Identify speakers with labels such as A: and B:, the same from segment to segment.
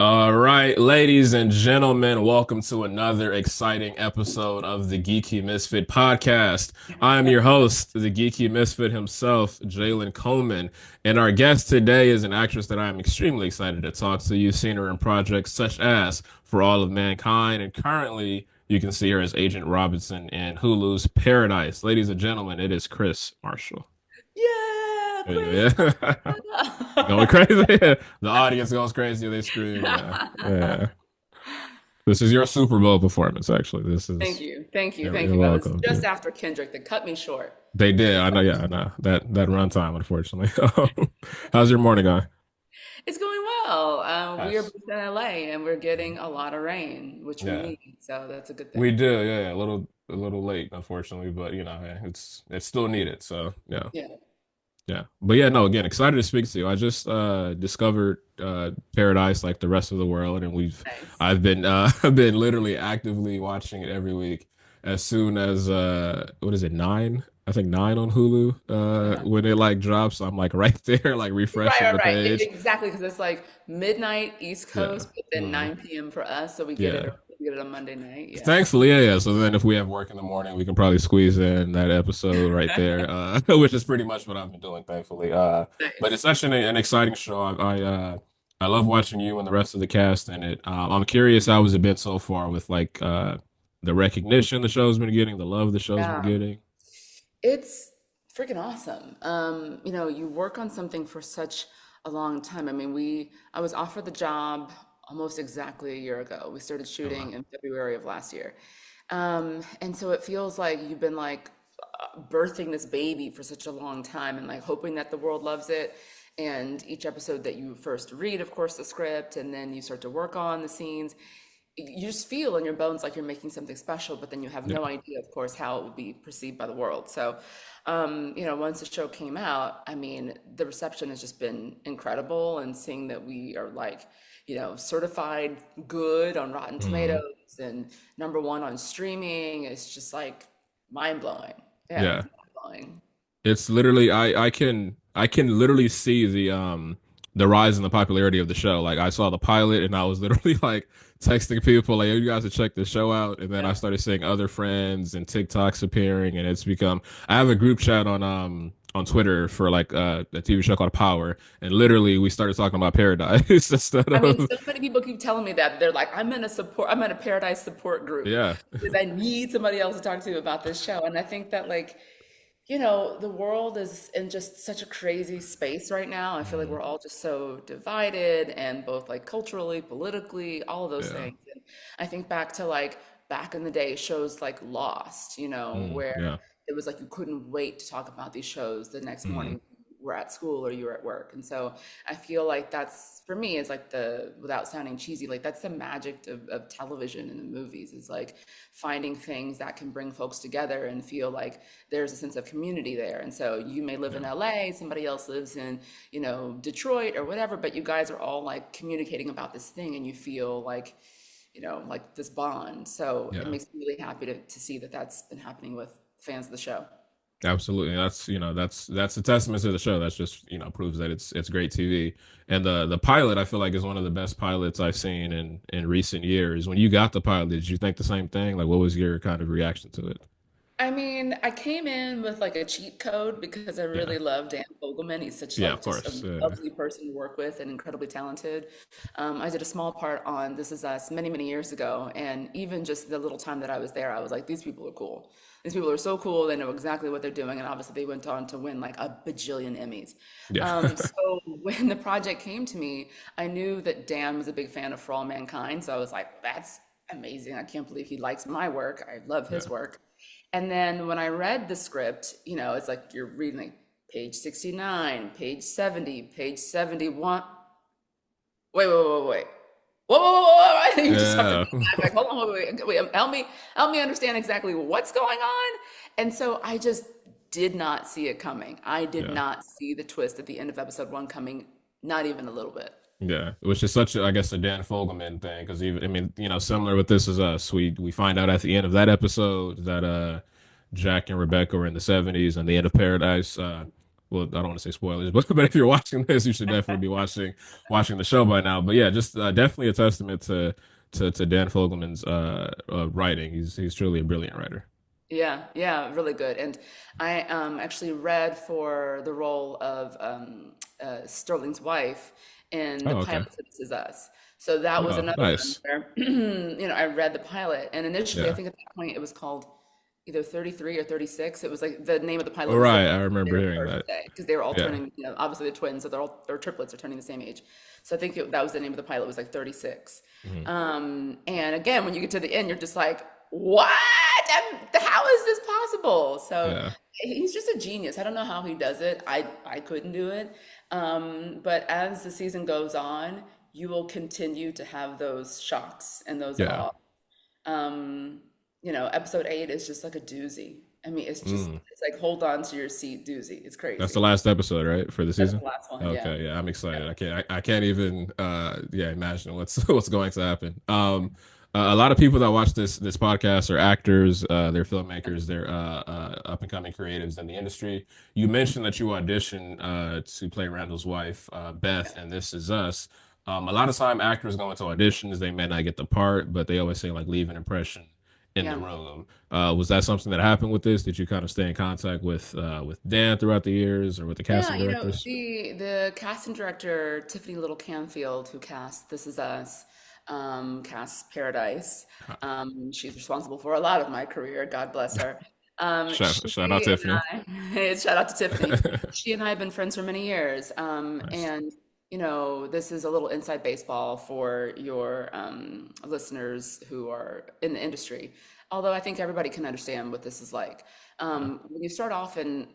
A: All right, ladies and gentlemen, welcome to another exciting episode of the Geeky Misfit podcast. I'm your host, the Geeky Misfit himself, Jalen Coleman, and our guest today is an actress that I'm extremely excited to talk to. You've seen her in projects such as For All of Mankind, and currently you can see her as Agent Robinson in Hulu's Paradise. Ladies and gentlemen, it is Krys Marshall.
B: Yeah, Chris.
A: Yeah. Going crazy. The audience goes crazy. They scream. Yeah. Yeah. This is your Super Bowl performance, actually. This
B: Thank
A: is,
B: you. Thank you.
A: you're,
B: Thank
A: you're
B: you. That was
A: welcome.
B: just after Kendrick that cut me short.
A: They did. I know. Yeah, I know. That runtime, unfortunately. How's your morning going?
B: It's going well. We are
A: Nice.
B: both in LA and we're getting a lot of rain, which we
A: Yeah.
B: need. So that's a good
A: We
B: thing.
A: do. Yeah, yeah. A little late, unfortunately, but hey, it's still needed. So, yeah.
B: Yeah.
A: Yeah. But yeah, no, again, excited to speak to you. I just discovered Paradise like the rest of the world, and
B: Nice.
A: I've been I've been literally actively watching it every week as soon as what is it, 9? I think 9 on Hulu
B: Uh-huh.
A: when it like drops, I'm like right there like
B: Right,
A: refreshing
B: right,
A: the
B: right.
A: page.
B: Exactly, because it's like midnight East
A: Yeah.
B: Coast, but then
A: Mhm.
B: 9 p.m. for us, so
A: Yeah.
B: we get it on Monday night. Yeah.
A: Thankfully, yeah, yeah. So then if we have work in the morning, we can probably squeeze in that episode right there, which is pretty much what I've been doing, thankfully. But it's
B: Nice.
A: such an exciting show. I love watching you and the rest of the cast in it. I'm curious how has it been so far with like the recognition the show's been getting, the love the show's been
B: Yeah.
A: getting.
B: It's freaking awesome. You work on something for such a long time. I was offered the job almost exactly a year ago. We started
A: Oh, wow.
B: shooting in February of last year. And so it feels like you've been like birthing this baby for such a long time and like hoping that the world loves it. And each episode that you first read, of course, the script, and then you start to work on the scenes, you just feel in your bones like you're making something special, but then you have no
A: Yeah.
B: idea, of course, how it would be perceived by the world. So, once the show came out, the reception has just been incredible, and seeing that we are like, certified good on Rotten
A: Mhm.
B: Tomatoes and #1 on streaming, it's just like mind blowing. Yeah,
A: Yeah.
B: it's mind blowing.
A: It's literally I can literally see the rise in the popularity of the show. Like I saw the pilot and I was literally like texting people like, "Yo, you guys should check the show out." And then I
B: Yeah.
A: started seeing other friends and TikToks appearing, and it's become. I have a group chat on Twitter for like a TV show called Power, and literally we started talking about Paradise instead of
B: So many people keep telling me that they're like, I'm in a Paradise support group
A: yeah.
B: because I need somebody else to talk to about this show. And I think that like, the world is in just such a crazy space right now. I feel like
A: Mhm.
B: we're all just so divided and both like culturally, politically, all of those
A: Yeah.
B: things. And I think back to like back in the day, shows like Lost, where
A: Yeah.
B: it was like you couldn't wait to talk about these shows the next
A: Mhm.
B: morning you were at school or you were at work. And so I feel like that's for me is like without sounding cheesy, like that's the magic of television and the movies is like finding things that can bring folks together and feel like there's a sense of community there. And so you may live in
A: Yeah.
B: LA, somebody else lives in, Detroit or whatever, but you guys are all like communicating about this thing and you feel like, like this bond. So it
A: Yeah.
B: makes me really happy to see that that's been happening with fans of the show.
A: Absolutely. That's a testament to the show. That's just, proves that it's great TV. And the pilot I feel like is one of the best pilots I've seen in recent years. When you got the pilot, did you think the same thing? Like what was your kind of reaction to it?
B: I came in with like a cheat code because I
A: Yeah.
B: really love Dan Fogelman. He's such
A: Yeah, of
B: like just a
A: course. Yeah.
B: lovely person to work with and incredibly talented. I did a small part on This Is Us many, many years ago, and even just the little time that I was there, I was like, these people are cool. These people are so cool. They know exactly what they're doing, and obviously they went on to win like a bajillion Emmys.
A: Yeah.
B: So when the project came to me, I knew that Dan was a big fan of For All Mankind, so I was like, that's amazing. I can't believe he likes my work. I love
A: Yeah.
B: his work. And then when I read the script, it's like you're reading like page 69, page 70, page 71. Wait, wait, wait, wait. Whoa, whoa, whoa, whoa, whoa. You just have to
A: Yeah.
B: go back. Like, hold on, wait, wait, wait. Help me understand exactly what's going on. And so I just did not see it coming. I did
A: Yeah.
B: not see the twist at the end of episode 1 coming, not even a little bit.
A: Yeah. Which is such a, I guess, a Dan Fogelman thing. Because even, I mean, similar with This Is Us, we find out at the end of that episode that Jack and Rebecca were in the 70s and the end of Paradise. well, I don't want to say spoilers, but if you're watching this, you should definitely be watching the show by now. But yeah, just definitely a testament to Dan Fogelman's writing. He's truly a brilliant writer.
B: Yeah, yeah, really good. And I actually read for the role of Sterling's wife in the
A: Oh, okay.
B: pilot for This Is Us. So that was
A: Oh,
B: another one
A: nice.
B: where, I read the pilot, and initially, I
A: Yeah.
B: think at that point it was called either 33 or 36. It was like the name of the
A: All
B: pilot was
A: right,
B: like
A: I remember
B: their
A: hearing that.
B: birthday because they were all
A: Yeah.
B: turning, obviously they're twins, so their triplets are turning the same age. So I think that was the name of the pilot was like 36.
A: Hmm.
B: And again, when you get to the end, you're just like, what? How is this possible? So
A: Yeah.
B: he's just a genius. I don't know how he does it. I couldn't do it. But as the season goes on, you will continue to have those shocks and those
A: Yeah.
B: awe. Episode 8 is just like a doozy. I mean,
A: Mm.
B: it's like hold on to your seat doozy. It's
A: That's the
B: crazy.
A: last episode, right, for the
B: That's
A: season?
B: the last one. Yeah.
A: Okay, yeah, I'm excited. I can't even yeah, imagine what's what's going to happen. A lot of people that watch this podcast are actors, they're filmmakers, they're up and coming creatives in the industry. You mentioned that you auditioned to play Randall's wife, Beth, and This Is Us. A lot of time actors go into auditions, they may not get the part, but they always say like leave an impression in the
B: Yeah.
A: room. Was that something that happened with this? Did you kind of stay in contact with Dan throughout the years, or with the
B: Yeah,
A: casting directors?
B: the casting director Tiffany Little Canfield, who cast This Is Us, casts Paradise. She's responsible for a lot of my career. God bless her.
A: Shout out
B: She and
A: Tiffany.
B: shout out to Tiffany. She and I have been friends for many years.
A: Nice.
B: And this is a little inside baseball for your listeners who are in the industry. Although I think everybody can understand what this is like.
A: Yeah.
B: When you start off in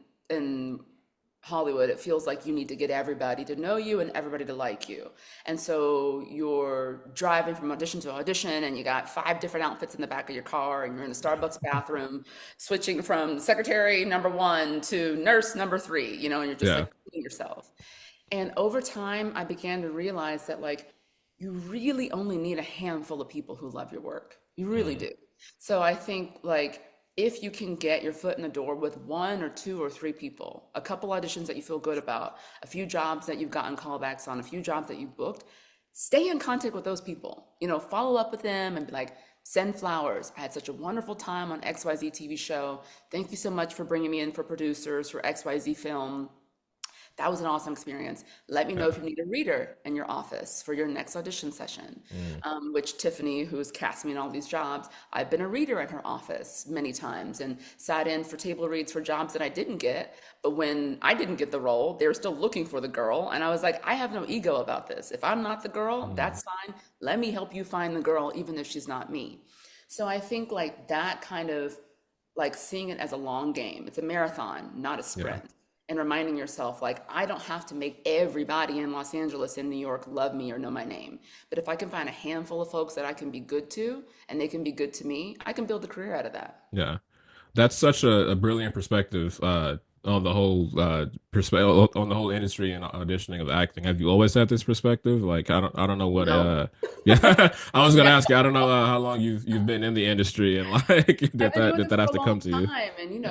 B: Hollywood, it feels like you need to get everybody to know you and everybody to like you. And so you're driving from audition to audition and you got five different outfits in the back of your car and you're in the Starbucks bathroom switching from secretary number one to nurse number three, and you're just
A: Yeah.
B: like putting yourself. And over time, I began to realize that like you really only need a handful of people who love your work. You really
A: Mm,
B: do. So I think like if you can get your foot in the door with one or two or three people, a couple auditions that you feel good about, a few jobs that you've gotten callbacks on, a few jobs that you've booked, stay in contact with those people. Follow up with them and be like, send flowers. I had such a wonderful time on XYZ TV show. Thank you so much for bringing me in for producers for XYZ film. That was an awesome experience. Let me know
A: yeah.
B: if you need a reader in your office for your next audition session.
A: Mm,
B: Which Tiffany, who's cast me in all these jobs, I've been a reader in her office many times and sat in for table reads for jobs that I didn't get. But when I didn't get the role, they were still looking for the girl. And I was like, I have no ego about this. If I'm not the girl,
A: mm,
B: that's fine. Let me help you find the girl, even if she's not me. So I think like that kind of like seeing it as a long game. It's a marathon, not a
A: yeah.
B: sprint. And reminding yourself, like, I don't have to make everybody in Los Angeles and New York love me or know my name. But if I can find a handful of folks that I can be good to and they can be good to me, I can build a career out of that.
A: Yeah. That's such a brilliant perspective on the whole perspective on the whole industry and auditioning of acting. Have you always had this perspective? Like I don't know what
B: No.
A: yeah, I was gonna
B: Yeah,
A: ask you. I don't know how long you've been in the industry and like
B: I've been doing
A: did
B: this
A: that
B: for
A: have
B: a
A: to come
B: long
A: to you?
B: time. And,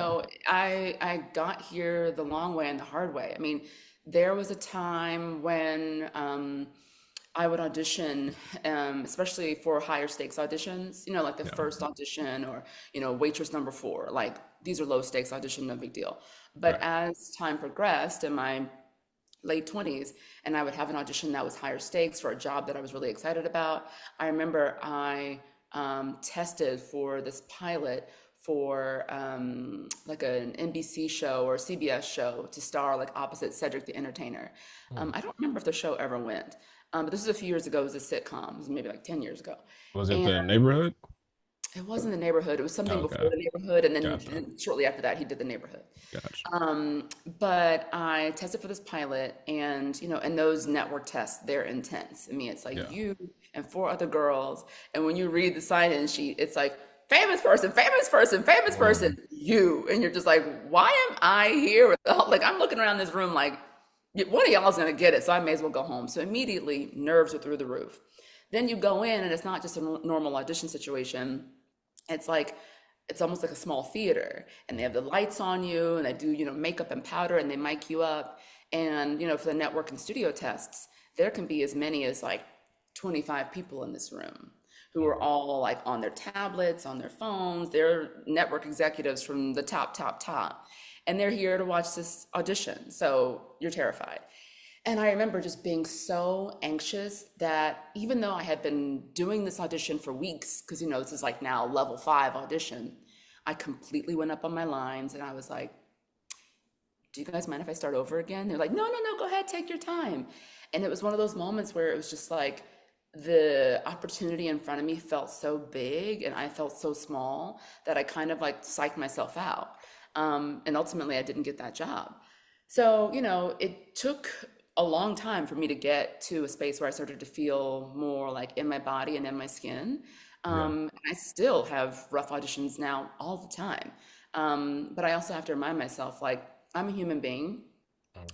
B: I got here the long way and the hard way. I mean, there was a time when I would audition, especially for higher stakes auditions, like the
A: Yeah.
B: first audition or, waitress number four. Like these are low stakes audition, no big deal. But
A: Right.
B: as time progressed in my late 20s, and I would have an audition that was higher stakes for a job that I was really excited about. I remember I tested for this pilot for like an NBC show or CBS show to star like opposite Cedric the Entertainer.
A: Hmm.
B: I don't remember if the show ever went, but this was a few years ago. It was a sitcom. It was maybe like 10 years ago.
A: Was it
B: And
A: the neighborhood?
B: it wasn't the neighborhood. It was something before
A: Okay.
B: the neighborhood. And then
A: Gotcha.
B: shortly after that, he did the neighborhood.
A: Gotcha.
B: But I tested for this pilot, and and those network tests, they're intense. I mean, it's like
A: Yeah.
B: you and four other girls, and when you read the sign-in sheet, it's like famous person, famous person, famous person,
A: Mm,
B: you, and you're just like, why am I here? Like I'm looking around this room like one of y'all is gonna get it, so I may as well go home. So immediately, nerves are through the roof. Then you go in, and it's not just a normal audition situation. It's like it's almost like a small theater, and they have the lights on you, and they do, makeup and powder, and they mic you up. And, for the network and studio tests, there can be as many as like 25 people in this room who are all like on their tablets, on their phones. They're network executives from the top. And they're here to watch this audition. So you're terrified. And I remember just being so anxious that even though I had been doing this audition for weeks, because this is like now level 5 audition, I completely went up on my lines and I was like, do you guys mind if I start over again? They're like, no, go ahead, take your time. And it was one of those moments where it was just like the opportunity in front of me felt so big and I felt so small that I kind of like psyched myself out. And ultimately, I didn't get that job. So, it took a long time for me to get to a space where I started to feel more like in my body and in my skin.
A: Yeah.
B: I still have rough auditions now all the time. But I also have to remind myself, like, I'm a human being,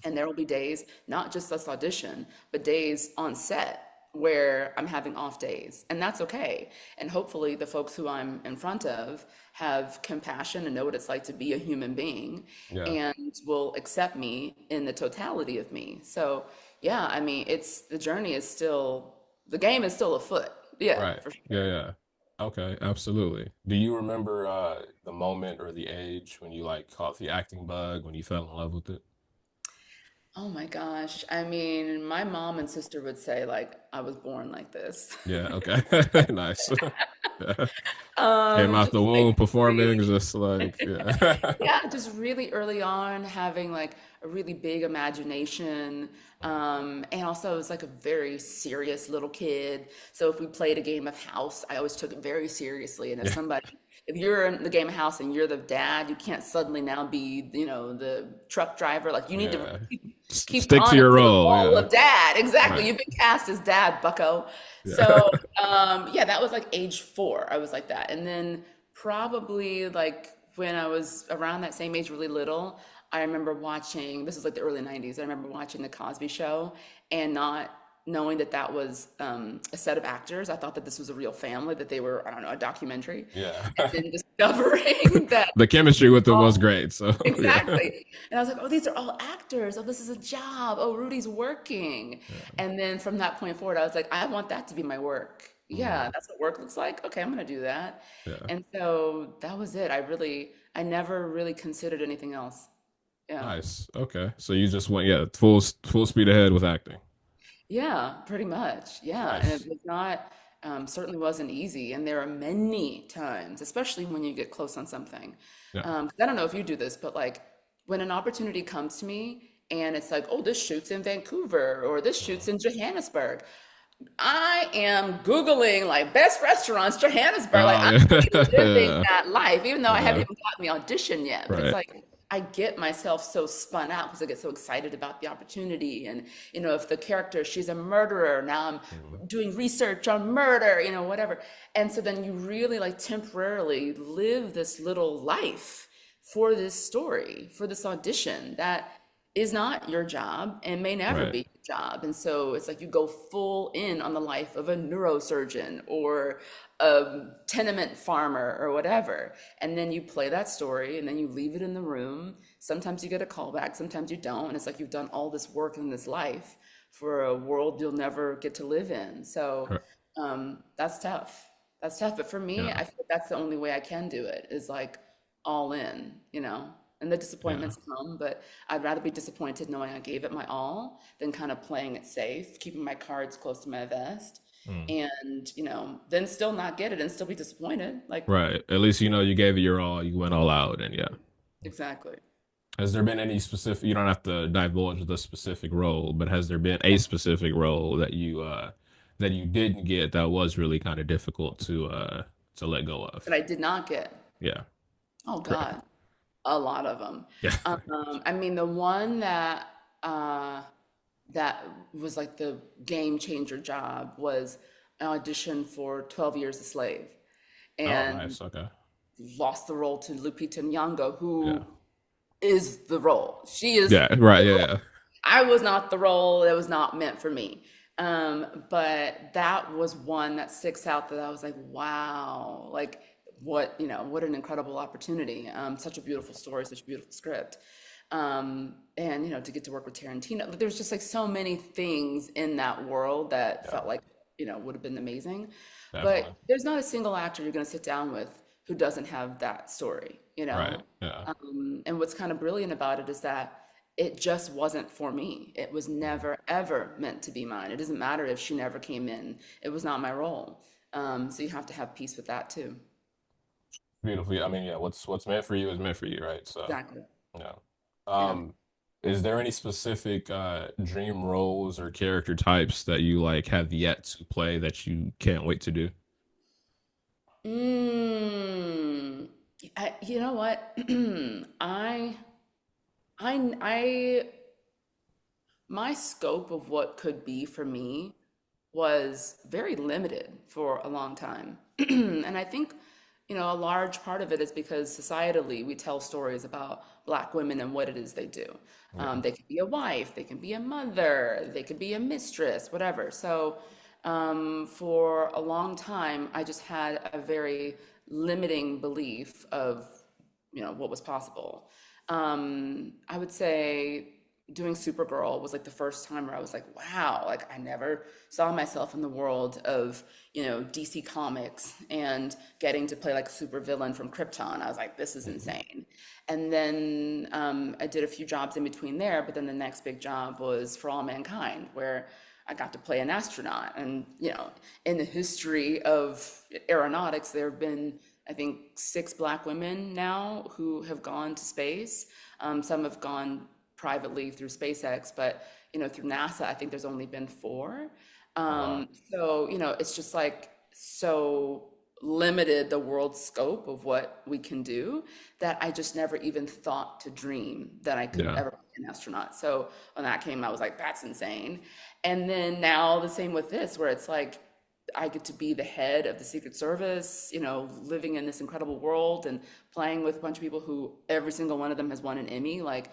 B: and there will be days, not just this audition, but days on set where I'm having off days, and that's okay. And hopefully, the folks who I'm in front of have compassion and know what it's like to be a human being
A: Yeah.
B: and will accept me in the totality of me. So, yeah, I mean, the journey is still, the game is still afoot. Yeah,
A: Right.
B: for sure.
A: Yeah, yeah. Okay, absolutely. Do you remember the moment or the age when you like caught the acting bug, when you fell in love with it?
B: Oh my gosh. I mean, my mom and sister would say, like, I was born like this.
A: Yeah, okay. Nice. Yeah. Came out
B: Just
A: the
B: like
A: womb performing
B: really,
A: just like yeah.
B: yeah, just really early on having like a really big imagination. And also I was like a very serious little kid. So if we played a game of house, I always took it very seriously. And if you're in the game of house and you're the dad, you can't suddenly now be, the truck driver. Like you need to
A: Yeah.
B: keep
A: Stick to
B: on
A: your
B: to the
A: role,
B: role
A: yeah.
B: of dad. Exactly.
A: Right.
B: You've been cast as dad, bucko.
A: Yeah.
B: So, yeah, that was like age 4. I was like that. And then probably like when I was around that same age, really little, I remember watching, this is like the early 90s. I remember watching The Cosby Show and not knowing that that was a set of actors. I thought that this was a real family, that they were, I don't know, a documentary.
A: Yeah.
B: And then discovering that
A: The chemistry with them was
B: all
A: great. So yeah.
B: exactly. And I was like, oh, these are all actors. Oh, this is a job. Oh, Rudy's working.
A: Yeah.
B: And then from that point forward, I was like, I want that to be my work. Yeah,
A: Mhm.
B: that's what work looks like. Okay, I'm gonna do that.
A: Yeah.
B: And so that was it. I never really considered anything else. Yeah.
A: Nice. Okay. So you just went, yeah, full speed ahead with acting.
B: Yeah, pretty much. Yeah. And it
A: Nice.
B: was not, certainly wasn't easy. And there are many times, especially when you get close on something.
A: Yeah.
B: 'Cause I don't know if you do this, but like when an opportunity comes to me and it's like, oh, this shoots in Vancouver or this shoots in Johannesburg, I am Googling like best restaurants, Johannesburg. Like
A: Oh
B: I'm
A: yeah.
B: really living
A: Yeah.
B: that life, even though I haven't
A: Yeah.
B: even gotten the audition yet. But it's
A: Right.
B: like I get myself so spun out because I get so excited about the opportunity. And if the character, she's a murderer, now I'm
A: Mhm.
B: doing research on murder, whatever. And so then you really like temporarily live this little life for this story, for this audition that is not your job and may never
A: Right.
B: be your job. And so it's like you go full in on the life of a neurosurgeon or a tenement farmer or whatever. And then you play that story and then you leave it in the room. Sometimes you get a callback, sometimes you don't. And it's like you've done all this work in this life for a world you'll never get to live in. So
A: Right.
B: that's tough. That's tough. But for me,
A: Yeah.
B: I feel like that's the only way I can do it is like all in. And the
A: Yeah.
B: disappointments come, but I'd rather be disappointed knowing I gave it my all than kind of playing it safe, keeping my cards close to my vest,
A: Mm.
B: and then still not get it and still be disappointed. Like,
A: Right. At least you know you gave it your all. You went all out, and yeah.
B: exactly.
A: Has there been any specific? You don't have to divulge the specific role, but has there been a specific role that you didn't get that was really kind of difficult to let go
B: That
A: of?
B: I did not get.
A: Yeah.
B: Oh
A: Right.
B: God, a lot of them.
A: Yeah.
B: I mean, the one that was like the game changer job was an audition for 12 Years a Slave,
A: Oh,
B: and
A: nice. Okay.
B: lost the role to Lupita Nyong'o,
A: Yeah.
B: who is the role. She is
A: Yeah. Right.
B: the
A: Yeah.
B: role.
A: Yeah.
B: I was not the role that was not meant for me. But that was one that sticks out that I was like, wow, like what an incredible opportunity. Such a beautiful story, such a beautiful script. And to get to work with Tarantino, like, there's just like so many things in that world that
A: Yeah,
B: felt like, would have been amazing. But
A: definitely.
B: there's not a single actor you're going to sit down with who doesn't have that story,
A: Right. Yeah.
B: And what's kind of brilliant about it is that it just wasn't for me. It was
A: Mhm.
B: never, ever meant to be mine. It doesn't matter if she never came in. It was not my role. So you have to have peace with that too.
A: Beautiful. I mean, yeah, what's meant for you is meant for you, right? So,
B: Exactly.
A: yeah.
B: Yeah.
A: Um, is there any specific dream roles or character types that you like have yet to play that you can't wait to do?
B: Mm, you know what? I, my scope of what could be for me was very limited for a long time. And I think, a large part of it is because societally we tell stories about Black women and what it is they do.
A: Yeah.
B: They could be a wife, they can be a mother, they could be a mistress, whatever. So for a long time, I just had a very limiting belief of, what was possible. I would say doing Supergirl was like the first time where I was like, wow, like I never saw myself in the world of, DC Comics and getting to play like a supervillain from Krypton. I was like, this is
A: Mhm.
B: insane. And then I did a few jobs in between there, but then the next big job was For All Mankind, where I got to play an astronaut. And, in the history of aeronautics, there have been, I think, 6 Black women now who have gone to space. Some have gone privately through SpaceX, but through NASA, I think there's only been 4.
A: Oh, wow.
B: So it's just like so limited the world scope of what we can do that I just never even thought to dream that I could
A: Yeah.
B: ever be an astronaut. So when that came, I was like, that's insane. And then now the same with this, where it's like I get to be the head of the Secret Service, living in this incredible world and playing with a bunch of people who every single one of them has won an Emmy. Like,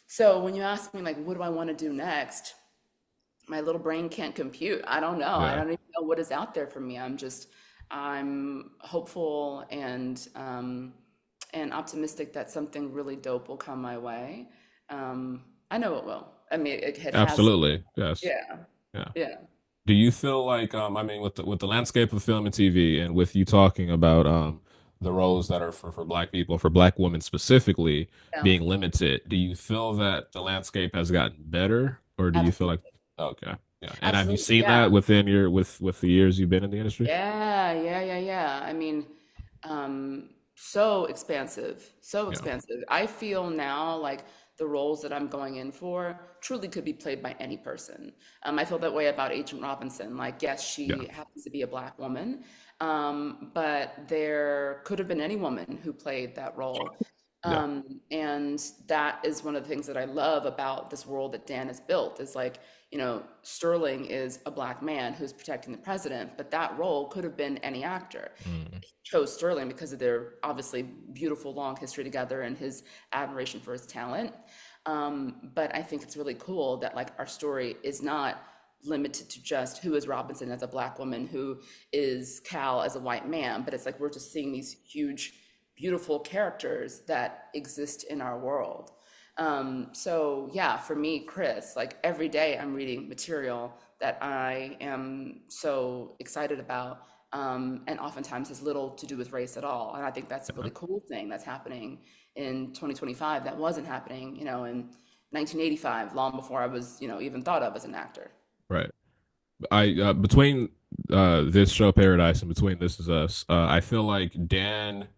B: so when you ask me, like, what do I want to do next? My little brain can't compute. I don't know. I
A: Yeah.
B: don't even know what is out there for me. I'm hopeful and optimistic that something really dope will come my way. I know it will. I mean, it has.
A: Absolutely. Yes.
B: Yeah,
A: Yeah.
B: yeah,
A: Do you feel like I mean with the landscape of film and TV and with you talking about the roles that are for black people, for black women specifically
B: yeah.
A: being limited, do you feel that the landscape has gotten better or do you feel like
B: Absolutely,
A: okay. Yeah. And have you
B: absolutely.
A: seen that
B: Yeah.
A: within your with the years you've been in the industry?
B: Yeah, yeah, yeah, yeah. I mean, so expansive, so
A: Yeah.
B: expansive. I feel now like the roles that I'm going in for truly could be played by any person. I feel that way about Agent Robinson. Like, yes,
A: Yeah.
B: she happens to be a Black woman, but there could have been any woman who played that role.
A: Yeah.
B: And that is one of the things that I love about this world that Dan has built is like, Sterling is a Black man who's protecting the president, but that role could have been any actor.
A: Mm.
B: He chose Sterling because of their obviously beautiful long history together and his admiration for his talent. But I think it's really cool that like our story is not limited to just who is Robinson as a Black woman, who is Cal as a white man, but it's like we're just seeing these huge, beautiful characters that exist in our world. So yeah, for me, Krys, like every day I'm reading material that I am so excited about, and oftentimes has little to do with race at all. And I think that's a
A: Yeah.
B: really cool thing that's happening in 2025 that wasn't happening, in 1985, long before I was, even thought of as an actor.
A: Right. I between this show Paradise and between This Is Us, I feel like Dan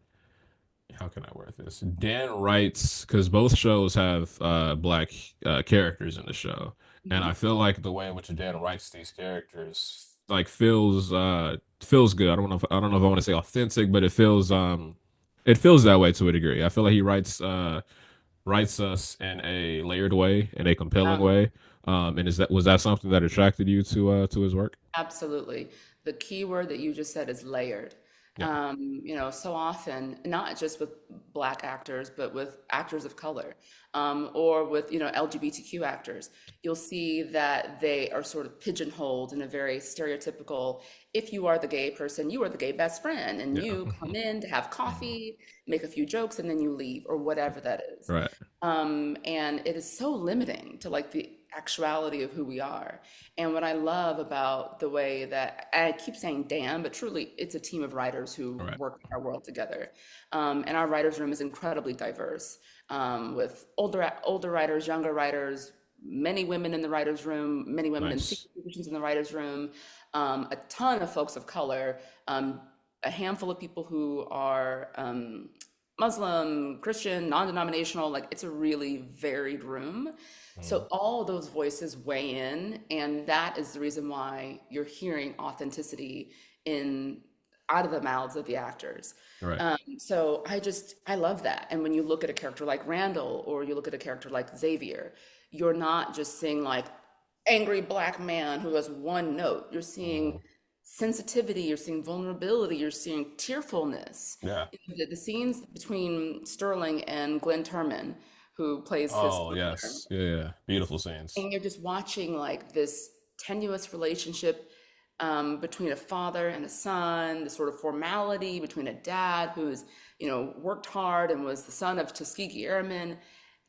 A: how can I word this? Dan writes because both shows have black characters in the show, and
B: Mhm.
A: I feel like the way in which Dan writes these characters like feels good. I don't know if I want to say authentic, but it feels that way to a degree. I feel like he writes us in a layered way, in a compelling
B: Um,
A: way. And is that was that something that attracted you to his work?
B: Absolutely. The key word that you just said is layered.
A: Yeah.
B: So often, not just with Black actors, but with actors of color, or with, LGBTQ actors, you'll see that they are sort of pigeonholed in a very stereotypical, if you are the gay person, you are the gay best friend, and
A: Yeah.
B: you come in to have
A: Mhm.
B: coffee, make a few jokes, and then you leave, or whatever that is.
A: Right.
B: And it is so limiting to like the actuality of who we are. And what I love about the way that I keep saying damn, but truly it's a team of writers who
A: Right.
B: work our world together. And our writers' room is incredibly diverse, with older writers, younger writers, many women in the writers' room, many women in senior
A: Nice.
B: positions in the writers' room, a ton of folks of color, a handful of people who are Muslim, Christian, non-denominational, like it's a really varied room.
A: Mhm.
B: So all those voices weigh in, and that is the reason why you're hearing authenticity in out of the mouths of the actors.
A: Right.
B: So I love that. And when you look at a character like Randall, or you look at a character like Xavier, you're not just seeing like angry Black man who has one note. You're seeing
A: Mhm.
B: sensitivity, you're seeing vulnerability, you're seeing tearfulness.
A: Yeah.
B: The scenes between Sterling and Glenn Turman, who plays his
A: Oh,
B: father,
A: yes. Yeah, yeah. Beautiful scenes.
B: and you're just watching like this tenuous relationship, between a father and a son, the sort of formality between a dad who's, worked hard and was the son of Tuskegee Airmen.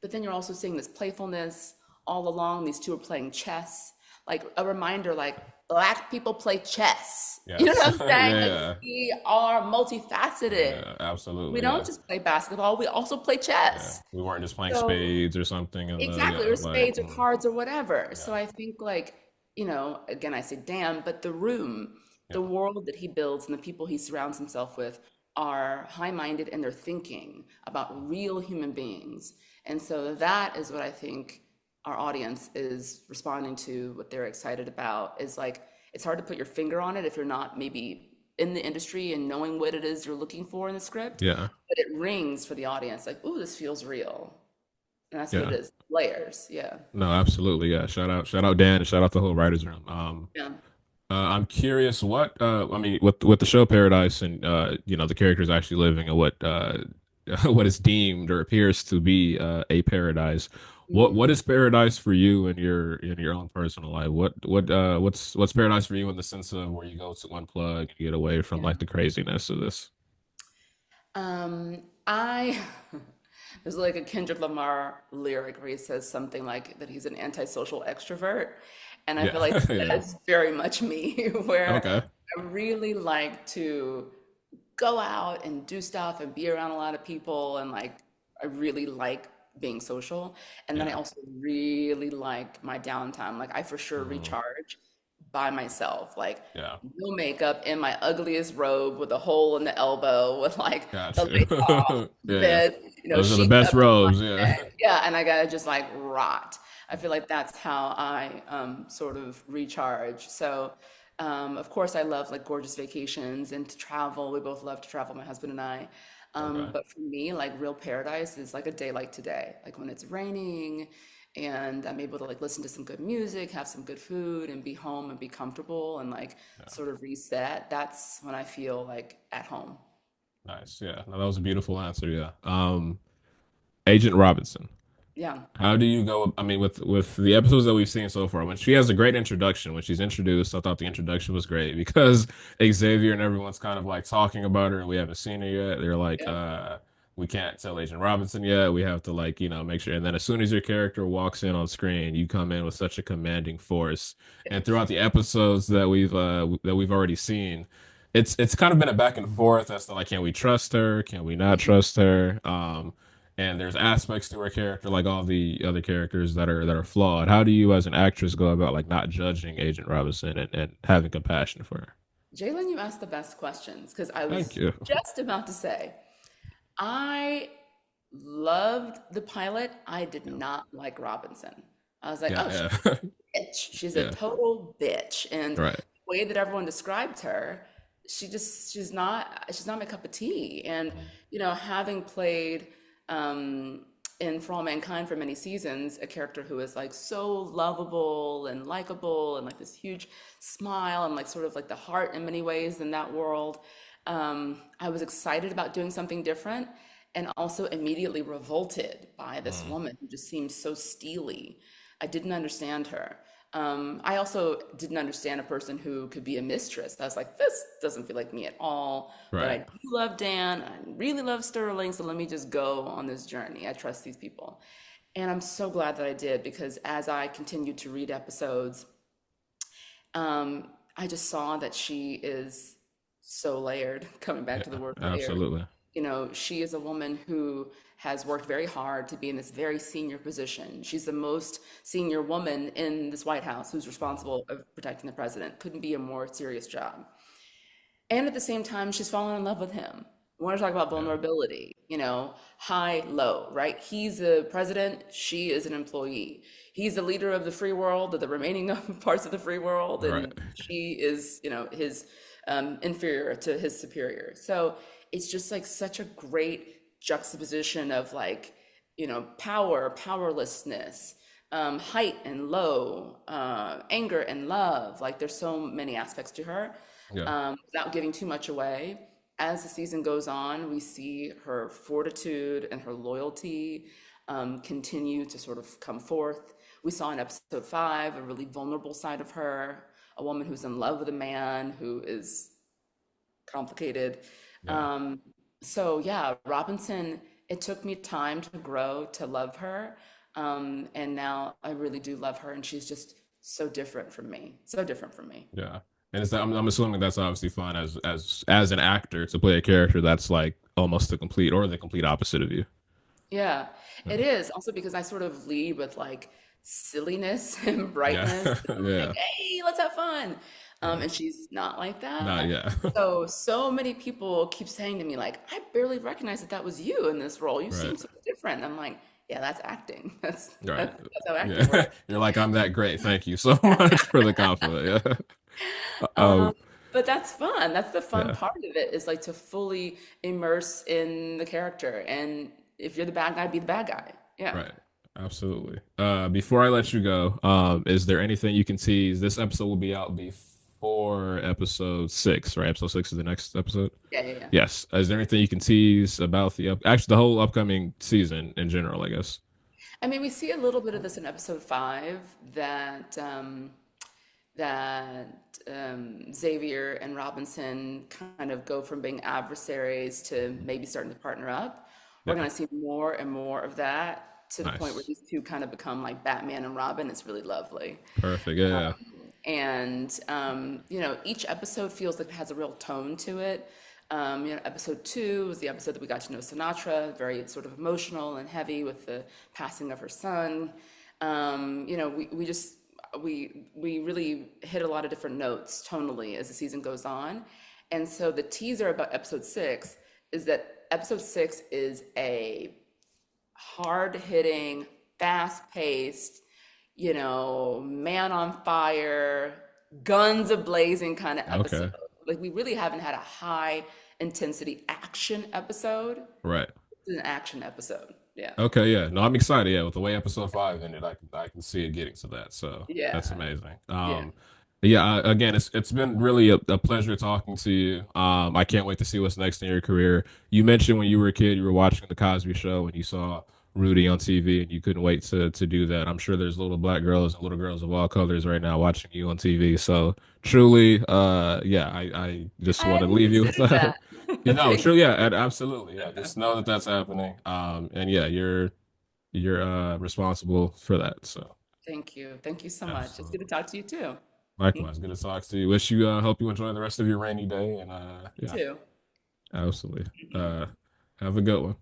B: But then you're also seeing this playfulness all along. These two are playing chess. Like a reminder, like Black people play chess. You know
A: Yes.
B: what I'm
A: Yeah,
B: saying? Like
A: yeah.
B: we are multifaceted.
A: Yeah,
B: We
A: absolutely.
B: don't
A: Yeah.
B: just play basketball, we also play
A: Yeah.
B: chess.
A: We weren't just playing
B: So
A: spades or something in the,
B: exactly,
A: yeah,
B: or
A: like,
B: spades or cards or whatever. So
A: yeah.
B: I think like, again, I say damn, but the room, the
A: Yeah.
B: world that he builds and the people he surrounds himself with are high-minded, and they're thinking about real human beings. And so that is what I think our audience is responding to, what they're excited about is like, it's hard to put your finger on it if you're not maybe in the industry and knowing what it is you're looking for in the script,
A: Yeah.
B: but it rings for the audience like, ooh, this feels real. And that's what it
A: Yeah.
B: is. Layers. Yeah.
A: No, absolutely. Yeah. Shout out Dan, and shout out the whole writers room.
B: Yeah.
A: I'm curious what I mean with the show Paradise and the characters actually living in what what is deemed or appears to be a paradise.
B: Mhm.
A: What is paradise for you in your own personal life? What's paradise for you in the sense of where you go to unplug and get away from
B: Yeah.
A: like the craziness of this?
B: I there's like a Kendrick Lamar lyric where he says something like that he's an antisocial extrovert. And I feel
A: Yeah.
B: like
A: Yeah.
B: that's very much me, where
A: Okay.
B: I really like to go out and do stuff and be around a lot of people, and like I really like being social. And then I
A: Yeah.
B: also really like my downtime. Like I for sure
A: Mhm.
B: recharge by myself, like
A: Yeah.
B: no makeup in my ugliest robe with a hole in the elbow with like
A: Got
B: the lace off
A: you. Yeah.
B: bed,
A: Those are the
B: sheets
A: best
B: up in my
A: robes. Yeah.
B: bed. Yeah, and I gotta just like rot. I feel like that's how I sort of recharge. So of course, I love like gorgeous vacations and to travel. We both love to travel, my husband and I.
A: Okay.
B: But for me, like real paradise is like a day like today, like when it's raining and I'm able to like listen to some good music, have some good food, and be home and be comfortable and like
A: Yeah.
B: sort of reset. That's when I feel like at home.
A: Nice. Yeah. No, that was a beautiful answer. Yeah. Agent Robinson.
B: Yeah.
A: How do you go? I mean, with the episodes that we've seen so far, when she has a great introduction, when she's introduced, I thought the introduction was great because Xavier and everyone's kind of like talking about her, and we haven't seen her yet. They're like,
B: Yeah.
A: we can't tell Agent Robinson yet. We have to like, make sure. And then as soon as your character walks in on screen, you come in with such a commanding force. And
B: Yes.
A: throughout the episodes that we've already seen, it's kind of been a back and forth as to like, can we trust her? Can we not trust her? And there's aspects to her character like all the other characters that are flawed. How do you as an actress go about like not judging Agent Robinson and having compassion for her?
B: Jalen, you asked the best questions because I
A: Thank
B: was
A: you.
B: just about to say, I loved the pilot. I did
A: Yeah,
B: not like Robinson. I was like, oh,
A: yeah,
B: she's
A: yeah.
B: a bitch. She's a
A: Yeah,
B: total bitch. And the
A: right.
B: way that everyone described her, she's not my cup of tea. And,
A: Mhm.
B: having played in For All Mankind for many seasons, a character who is like so lovable and likable and like this huge smile and like sort of like the heart in many ways in that world. I was excited about doing something different and also immediately revolted by this
A: Mm,
B: woman who just seemed so steely. I didn't understand her. I also didn't understand a person who could be a mistress. I was like, this doesn't feel like me at all. But I
A: right.
B: do love Dan. I really love Sterling. So let me just go on this journey. I trust these people. And I'm so glad that I did because as I continued to read episodes, I just saw that she is so layered, coming back to the
A: Yeah,
B: word layered.
A: absolutely.
B: You know, she is a woman who has worked very hard to be in this very senior position. She's the most senior woman in this White House who's responsible of protecting the president. Couldn't be a more serious job. And at the same time, she's fallen in love with him. We want to talk about
A: Yeah,
B: vulnerability, you know, high, low, right? He's the president, she is an employee. He's the leader of the free world, of the remaining parts of the free world,
A: right.
B: and she is, you know, his inferior to his superior. So it's just like such a great juxtaposition of like, you know, power, powerlessness, height and low, anger and love. Like there's so many aspects to her.
A: Yeah,
B: Without giving too much away, as the season goes on, we see her fortitude and her loyalty continue to sort of come forth. We saw in episode 5 a really vulnerable side of her, a woman who's in love with a man who is complicated.
A: yeah,
B: Um, so yeah, Robinson, it took me time to grow to love her. And now I really do love her, and she's just so different from me. So different from me.
A: yeah. And it's I'm assuming that's obviously fun as an actor to play a character that's like almost the complete opposite of you.
B: Yeah,
A: Yeah,
B: it is. Also because I sort of lead with like silliness and brightness.
A: yeah,
B: And I'm like,
A: yeah,
B: hey, let's have fun.
A: yeah.
B: And she's not like
A: Not
B: that.
A: yeah.
B: So many people keep saying to me, like, I barely recognize that that was you in this role. You
A: Right,
B: seem so different. I'm like, yeah, that's acting.
A: right.
B: That's how acting
A: Yeah,
B: works.
A: you're like I'm that great. Thank you so much for the compliment. Yeah.
B: Um, but that's fun. That's the fun
A: Yeah.
B: part of it is like to fully immerse in the character. And if you're the bad guy, be the bad guy. Yeah.
A: Right. Absolutely. Before I let you go, is there anything you can tease? This episode will be out before episode 6, right? Episode 6 is the next episode.
B: Yeah, yeah, yeah.
A: Yes. Is there anything you can tease about actually the whole upcoming season in general, I guess?
B: I mean, we see a little bit of this in episode 5 that Xavier and Robinson kind of go from being adversaries to maybe starting to partner up. We're
A: Yeah.
B: going to see more and more of that to the point where
A: Nice.
B: these two kind of become like Batman and Robin. It's really lovely.
A: Perfect. Yeah.
B: And you know, each episode feels like it has a real tone to it. You know, episode 2 was the episode that we got to know Sinatra, very sort of emotional and heavy with the passing of her son. You know, we just we really hit a lot of different notes tonally as the season goes on. And so the teaser about episode 6 is that episode 6 is a hard hitting, fast paced, you know, man on fire, guns a blazing kind of episode.
A: Okay.
B: Like we really haven't had a high intensity action episode.
A: Right.
B: It's an action episode. Yeah.
A: Okay, yeah. No, I'm excited. Yeah, with the way episode 5 ended, I can see it getting to that. So that's
B: Yeah.
A: amazing.
B: Yeah.
A: Yeah. Again, it's been really a pleasure talking to you. I can't wait to see what's next in your career. You mentioned when you were a kid, you were watching the Cosby Show and you saw Rudy on TV, and you couldn't wait to do that. I'm sure there's little black girls and little girls of all colors right now watching you on TV. So truly, yeah, I just
B: I
A: want to
B: hadn't
A: leave you with
B: considered
A: that.
B: that.
A: You know,
B: Thank
A: true, yeah, absolutely, yeah. Just know that that's happening. And yeah, you're responsible for that. So
B: Thank you. Thank you so much. It's good to
A: absolutely.
B: talk to you too.
A: Likewise, good to talk to you. Wish you hope you enjoy the rest of your rainy day and
B: You
A: yeah,
B: too.
A: absolutely. Uh have a good one.